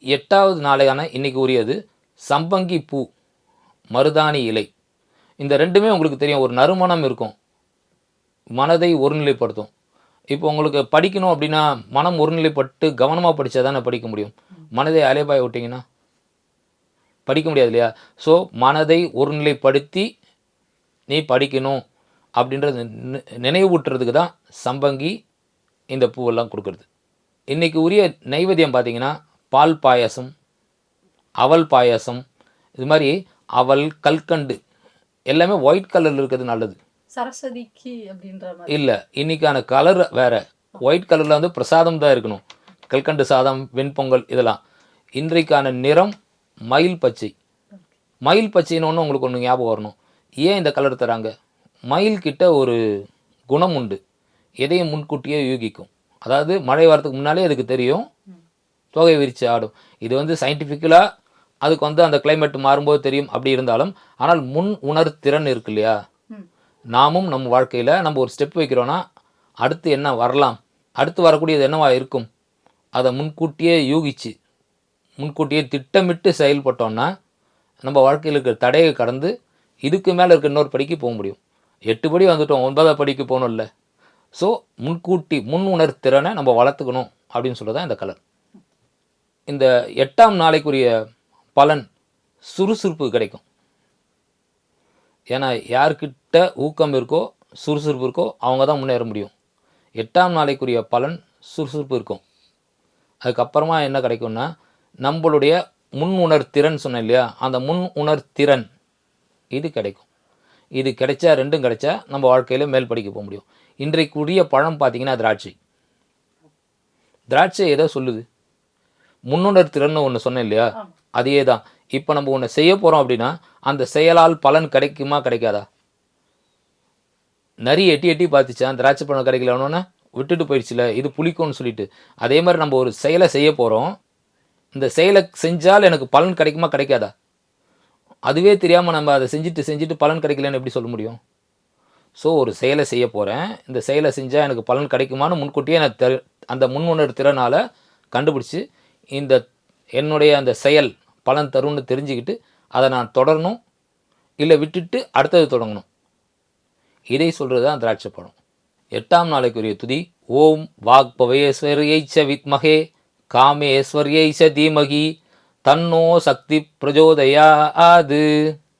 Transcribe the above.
8வது நாளையான இன்னைக்கு உரியது சம்பங்கி பூ, மருதாணி இலை. இந்த 2மே உங்களுக்கு தெரியும், ஒரு நறுமணம் இருக்கும், மனதை ஒருநிலைப்படுத்தும். இப்போ உங்களுக்கு படிக்கணும் அப்படின்னா மனம் ஒருநிலைப்பட்டு கவனமாக படித்தா தானே படிக்க முடியும். மனதை அலைபாய விட்டிங்கன்னா படிக்க முடியாது இல்லையா? ஸோ மனதை ஒருநிலைப்படுத்தி நீ படிக்கணும் அப்படின்றது நினைவூட்டுறதுக்கு தான் சம்பங்கி இந்த பூவெல்லாம் கொடுக்குறது. இன்றைக்கி உரிய நைவேத்தியம் பார்த்தீங்கன்னா பால் பாயாசம், அவல் பாயாசம், இது மாதிரி அவல், கல்கண்டு எல்லாமே ஒயிட் கலரில் இருக்கிறது நல்லது. சரஸ்வதிக்கு அப்படின்ற இல்லை, இன்றைக்கான கலர் வேறு. ஒயிட் கலரில் வந்து பிரசாதம் தான் இருக்கணும். கல்கண்டு சாதம், வெண்பொங்கல் இதெல்லாம். இன்றைக்கான நிறம் மயில் பச்சை. மயில் பச்சைன்னு ஒன்று உங்களுக்கு ஒன்று ஞாபகம் வரணும். ஏன் இந்த கலர் தராங்க? மயில்கிட்ட ஒரு குணம் உண்டு, எதையும் முன்கூட்டியே யூகிக்கும். அதாவது மழை வரதுக்கு முன்னாலே அதுக்கு தெரியும், தொகை விரித்து ஆடும். இது வந்து சயின்டிஃபிக்கலாக அதுக்கு வந்து அந்த கிளைமேட் மாறும்போது தெரியும் அப்படி இருந்தாலும், ஆனால் முன் உணர்திறன் இருக்கு இல்லையா? நாமும் நம்ம வாழ்க்கையில் நம்ம ஒரு ஸ்டெப் வைக்கிறோன்னா அடுத்து என்ன வரலாம், அடுத்து வரக்கூடியது என்னவா இருக்கும், அதை முன்கூட்டியே யூகிச்சு முன்கூட்டியே திட்டமிட்டு செயல்பட்டோன்னா நம்ம வாழ்க்கையில் இருக்கிற தடையை கடந்து இதுக்கு மேலே இருக்க இன்னொரு படிக்கு போக முடியும். 8 படி வந்துட்டோம், 9வது படிக்கு போகணும் இல்லை. ஸோ முன்கூட்டி முன் உணர்திறனை நம்ம வளர்த்துக்கணும் அப்படின்னு சொல்கிறது தான் இந்த கலர். இந்த 8ஆம் நாளைக்குரிய பலன் சுறுசுறுப்பு கிடைக்கும். ஏன்னா யார்கிட்ட ஊக்கம் இருக்கோ, சுறுசுறுப்பு இருக்கோ, அவங்க தான் முன்னேற முடியும். 8ஆம் நாளைக்குரிய பலன் சுறுசுறுப்பு இருக்கும். அதுக்கப்புறமா என்ன கிடைக்கும்னா நம்மளுடைய முன் உணர்திறன் சொன்னேன் இல்லையா, அந்த முன் உணர்திறன் இது கிடைக்கும். இது கிடைச்சா, ரெண்டும் கிடைச்சா நம்ம வாழ்க்கையில் மேல் படிக்க போக முடியும். இன்றைக்குரிய பழம் பார்த்தீங்கன்னா திராட்சை. திராட்சை எதோ சொல்லுது, முன்னுணர்திறன் ஒன்று சொன்னேன் இல்லையா, அதே தான். இப்போ நம்ம ஒன்று செய்ய போகிறோம் அப்படின்னா அந்த செயலால் பலன் கிடைக்குமா கிடைக்காதா? நிறைய எட்டி எட்டி பார்த்துச்சான், திராட்சை பழம் கிடைக்கலன்னு விட்டுட்டு போயிடுச்சுல, இது புளிக்கும்னு சொல்லிட்டு. அதே மாதிரி நம்ம ஒரு செயலை செய்ய போகிறோம், இந்த செயலை செஞ்சால் எனக்கு பலன் கிடைக்குமா கிடைக்காதா? அதுவே தெரியாமல் நம்ம அதை செஞ்சுட்டு பலன் கிடைக்கலன்னு எப்படி சொல்ல முடியும்? ஸோ ஒரு செயலை செய்ய போகிறேன், இந்த செயலை செஞ்சால் எனக்கு பலன் கிடைக்குமான்னு முன்கூட்டியே நான் அந்த முன்னுணர் திறனால் கண்டுபிடிச்சி இந்த என்னுடைய அந்த செயல் பலன் தரும்னு தெரிஞ்சுக்கிட்டு அதை நான் தொடரணும், இல்லை விட்டுட்டு அடுத்தது தொடங்கணும். இதை சொல்கிறது தான் திராட்சை பழம். 8ஆம் நாளைக்குரிய துதி ஓம் வாக்பவேஸ்வரியை ச வித்மகே காமேஸ்வரியை ச தீமகி தன்னோ சக்தி பிரஜோதயாது.